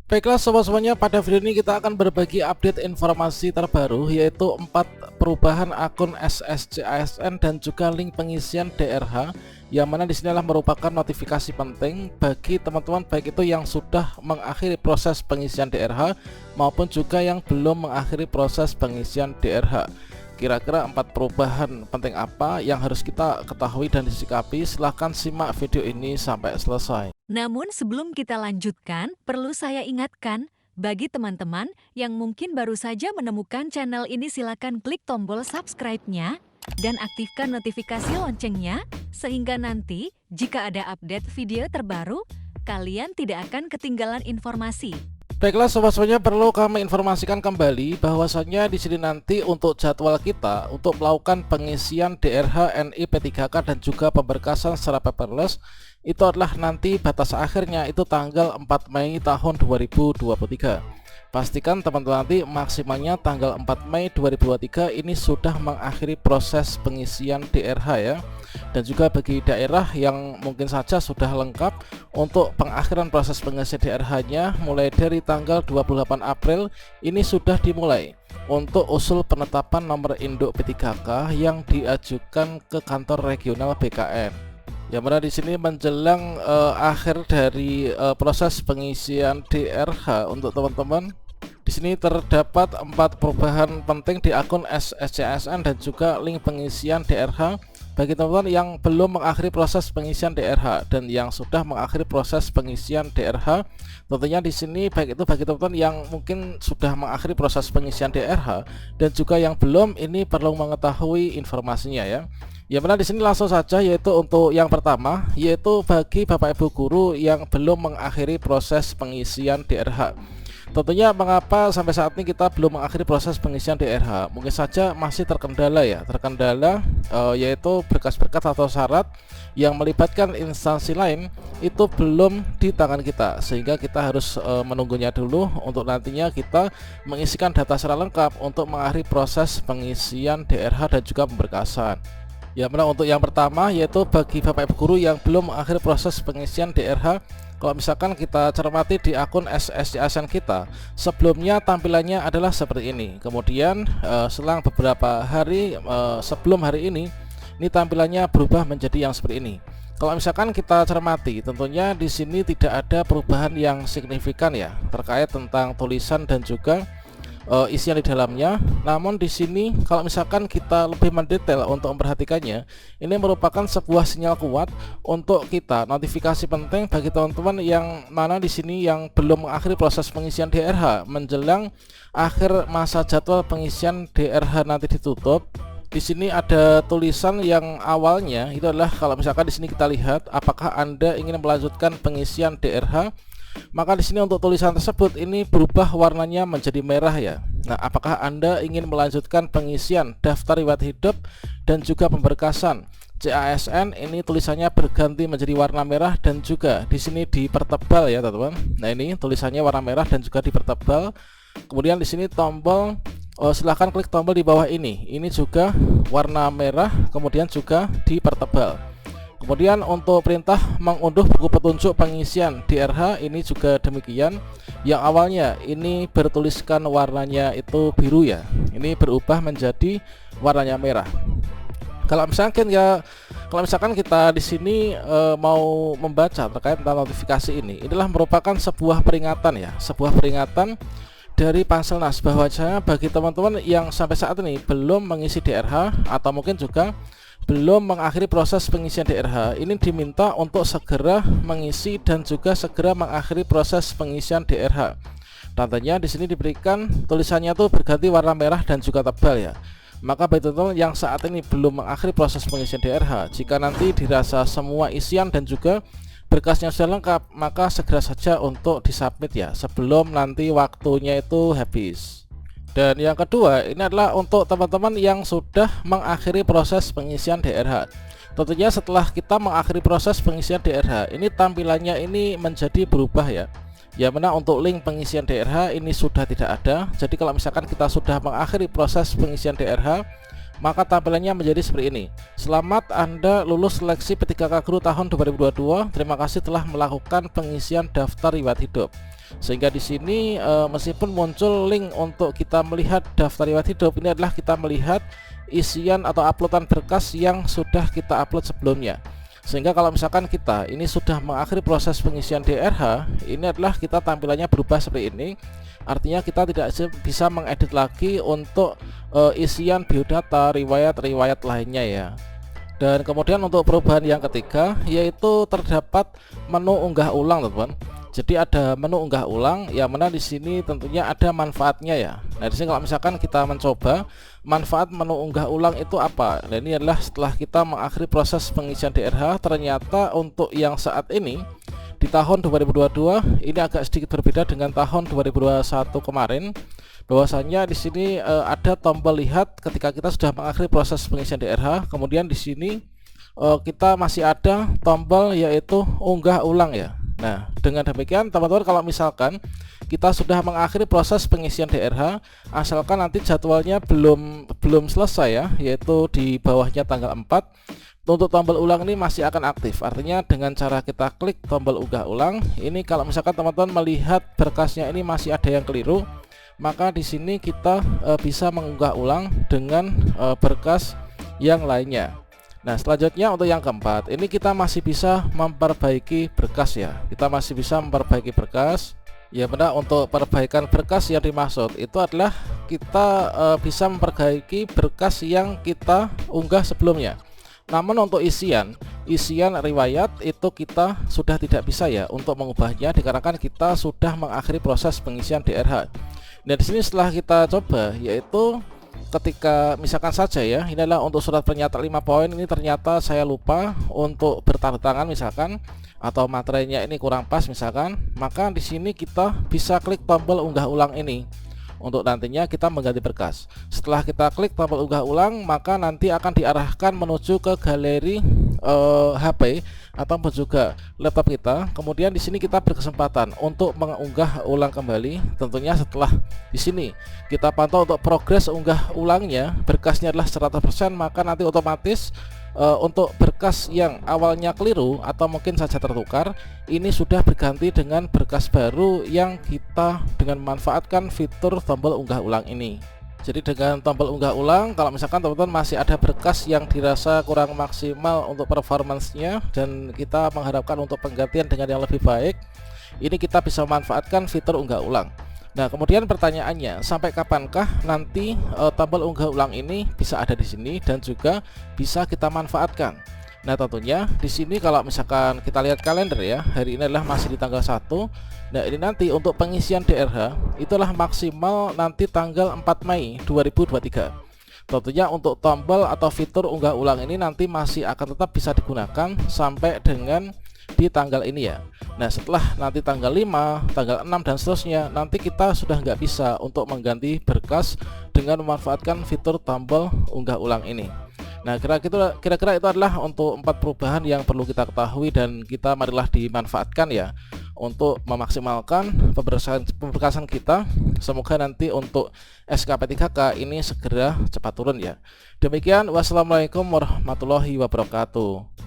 Baiklah sobat semuanya, pada video ini kita akan berbagi update informasi terbaru, yaitu 4 perubahan akun SSC ASN dan juga link pengisian DRH, yang mana disinilah merupakan notifikasi penting bagi teman-teman baik itu yang sudah mengakhiri proses pengisian DRH maupun juga yang belum mengakhiri proses pengisian DRH. Kira-kira 4 perubahan penting apa yang harus kita ketahui dan disikapi? Silahkan simak video ini sampai selesai. Namun sebelum kita lanjutkan, perlu saya ingatkan, bagi teman-teman yang mungkin baru saja menemukan channel ini, silakan klik tombol subscribe-nya dan aktifkan notifikasi loncengnya, sehingga nanti jika ada update video terbaru, kalian tidak akan ketinggalan informasi. Baiklah sobat semuanya, perlu kami informasikan kembali bahwasannya di sini nanti untuk jadwal kita untuk melakukan pengisian DRH, NI, P3K dan juga pemberkasan secara paperless itu adalah nanti batas akhirnya itu tanggal 4 Mei tahun 2023. Pastikan teman-teman nanti maksimalnya tanggal 4 Mei 2023 ini sudah mengakhiri proses pengisian DRH ya. Dan juga bagi daerah yang mungkin saja sudah lengkap untuk pengakhiran proses pengisian DRH-nya mulai dari tanggal 28 April ini sudah dimulai untuk usul penetapan nomor induk P3K yang diajukan ke kantor regional BKN. Yang mana di sini menjelang akhir dari proses pengisian DRH untuk teman-teman. Di sini terdapat 4 perubahan penting di akun SSCASN dan juga link pengisian DRH bagi teman-teman yang belum mengakhiri proses pengisian DRH dan yang sudah mengakhiri proses pengisian DRH. Tentunya di sini baik itu bagi teman-teman yang mungkin sudah mengakhiri proses pengisian DRH dan juga yang belum, ini perlu mengetahui informasinya ya. Yang mana di sini langsung saja, yaitu untuk yang pertama, yaitu bagi Bapak Ibu guru yang belum mengakhiri proses pengisian DRH. Tentunya mengapa sampai saat ini kita belum mengakhiri proses pengisian DRH? Mungkin saja masih terkendala ya, yaitu berkas-berkas atau syarat yang melibatkan instansi lain itu belum di tangan kita, sehingga kita harus menunggunya dulu untuk nantinya kita mengisikan data secara lengkap untuk mengakhiri proses pengisian DRH dan juga pemberkasan. Ya, mana untuk yang pertama, yaitu bagi Bapak Ibu guru yang belum mengakhiri proses pengisian DRH. Kalau misalkan kita cermati di akun SSC ASN kita, sebelumnya tampilannya adalah seperti ini. Kemudian selang beberapa hari sebelum hari ini tampilannya berubah menjadi yang seperti ini. Kalau misalkan kita cermati, tentunya di sini tidak ada perubahan yang signifikan ya terkait tentang tulisan dan juga isian di dalamnya. Namun di sini kalau misalkan kita lebih mendetail untuk memperhatikannya, ini merupakan sebuah sinyal kuat untuk kita, notifikasi penting bagi teman-teman yang mana di sini yang belum mengakhiri proses pengisian DRH menjelang akhir masa jadwal pengisian DRH nanti ditutup. Di sini ada tulisan yang awalnya itu adalah, kalau misalkan di sini kita lihat apakah Anda ingin melanjutkan pengisian DRH, maka di sini untuk tulisan tersebut ini berubah warnanya menjadi merah ya. Nah, apakah Anda ingin melanjutkan pengisian daftar riwayat hidup dan juga pemberkasan CASN, ini tulisannya berganti menjadi warna merah dan juga di sini dipertebal ya teman-teman. Nah, ini tulisannya warna merah dan juga dipertebal. Kemudian di sini tombol silahkan klik tombol di bawah ini juga warna merah, kemudian juga dipertebal. Kemudian untuk perintah mengunduh buku petunjuk pengisian DRH ini juga demikian. Yang awalnya ini bertuliskan warnanya itu biru ya, ini berubah menjadi warnanya merah. Kalau misalkan kita di sini mau membaca terkait tentang notifikasi ini, inilah merupakan sebuah peringatan ya, sebuah peringatan dari Panselnas bahwasanya bagi teman-teman yang sampai saat ini belum mengisi DRH atau mungkin juga belum mengakhiri proses pengisian DRH, ini diminta untuk segera mengisi dan juga segera mengakhiri proses pengisian DRH. Tandanya di sini diberikan tulisannya tuh berganti warna merah dan juga tebal ya. Maka bagi teman-teman yang saat ini belum mengakhiri proses pengisian DRH, jika nanti dirasa semua isian dan juga berkasnya sudah lengkap, maka segera saja untuk disubmit ya, sebelum nanti waktunya itu habis. Dan yang kedua, ini adalah untuk teman-teman yang sudah mengakhiri proses pengisian DRH. Tentunya setelah kita mengakhiri proses pengisian DRH, ini tampilannya ini menjadi berubah ya. Ya, mana untuk link pengisian DRH ini sudah tidak ada. Jadi kalau misalkan kita sudah mengakhiri proses pengisian DRH, maka tampilannya menjadi seperti ini. Selamat, Anda lulus seleksi P3K Guru tahun 2022. Terima kasih telah melakukan pengisian daftar riwayat hidup. Sehingga di sini meskipun muncul link untuk kita melihat daftar riwayat hidup, ini adalah kita melihat isian atau uploadan berkas yang sudah kita upload sebelumnya. Sehingga kalau misalkan kita ini sudah mengakhiri proses pengisian DRH, ini adalah kita tampilannya berubah seperti ini. Artinya kita tidak bisa mengedit lagi untuk isian biodata riwayat-riwayat lainnya ya. Dan kemudian untuk perubahan yang ketiga, yaitu terdapat menu unggah ulang, teman-teman. Jadi ada menu unggah ulang yang mana di sini tentunya ada manfaatnya ya. Nah, di sini kalau misalkan kita mencoba manfaat menu unggah ulang itu apa? Nah, ini adalah setelah kita mengakhiri proses pengisian DRH, ternyata untuk yang saat ini di tahun 2022 ini agak sedikit berbeda dengan tahun 2021 kemarin. Bahwasanya di sini ada tombol lihat ketika kita sudah mengakhiri proses pengisian DRH. Kemudian di sini kita masih ada tombol yaitu unggah ulang ya. Nah, dengan demikian teman-teman, kalau misalkan kita sudah mengakhiri proses pengisian DRH, asalkan nanti jadwalnya belum selesai ya, yaitu di bawahnya tanggal 4, untuk tombol ulang ini masih akan aktif. Artinya dengan cara kita klik tombol unggah ulang, ini kalau misalkan teman-teman melihat berkasnya ini masih ada yang keliru, maka di sini kita bisa mengunggah ulang dengan berkas yang lainnya. Nah, selanjutnya untuk yang keempat, ini kita masih bisa memperbaiki berkas ya. Kita masih bisa memperbaiki berkas. Ya benar, untuk perbaikan berkas yang dimaksud itu adalah kita bisa memperbaiki berkas yang kita unggah sebelumnya. Namun untuk isian riwayat itu kita sudah tidak bisa ya untuk mengubahnya, dikarenakan kita sudah mengakhiri proses pengisian DRH. Nah, di sini setelah kita coba, yaitu ketika misalkan saja ya, ini adalah untuk surat pernyataan 5 poin, ini ternyata saya lupa untuk bertanda tangan misalkan, atau materinya ini kurang pas misalkan, maka di sini kita bisa klik tombol unggah ulang ini untuk nantinya kita mengganti berkas. Setelah kita klik tombol unggah ulang, maka nanti akan diarahkan menuju ke galeri HP ataupun juga laptop kita. Kemudian di sini kita berkesempatan untuk mengunggah ulang kembali. Tentunya setelah di sini kita pantau untuk progres unggah ulangnya, berkasnya adalah 100%, maka nanti otomatis untuk berkas yang awalnya keliru atau mungkin saja tertukar, ini sudah berganti dengan berkas baru yang kita dengan memanfaatkan fitur tombol unggah ulang ini. Jadi dengan tombol unggah ulang, kalau misalkan teman-teman masih ada berkas yang dirasa kurang maksimal untuk performancenya dan kita mengharapkan untuk penggantian dengan yang lebih baik, ini kita bisa memanfaatkan fitur unggah ulang. Nah, kemudian pertanyaannya, sampai kapankah nanti tombol unggah ulang ini bisa ada di sini dan juga bisa kita manfaatkan? Nah, tentunya di sini kalau misalkan kita lihat kalender ya, hari ini adalah masih di tanggal 1. Nah, ini nanti untuk pengisian DRH itulah maksimal nanti tanggal 4 Mei 2023. Tentunya untuk tombol atau fitur unggah ulang ini nanti masih akan tetap bisa digunakan sampai dengan di tanggal ini ya. Nah, setelah nanti tanggal 5, tanggal 6 dan seterusnya, nanti kita sudah nggak bisa untuk mengganti berkas dengan memanfaatkan fitur tombol unggah ulang ini. Nah, kira-kira itu adalah untuk 4 perubahan yang perlu kita ketahui dan kita marilah dimanfaatkan ya untuk memaksimalkan pemberkasan kita. Semoga nanti untuk SKP3K ini segera cepat turun ya. Demikian, wassalamualaikum warahmatullahi wabarakatuh.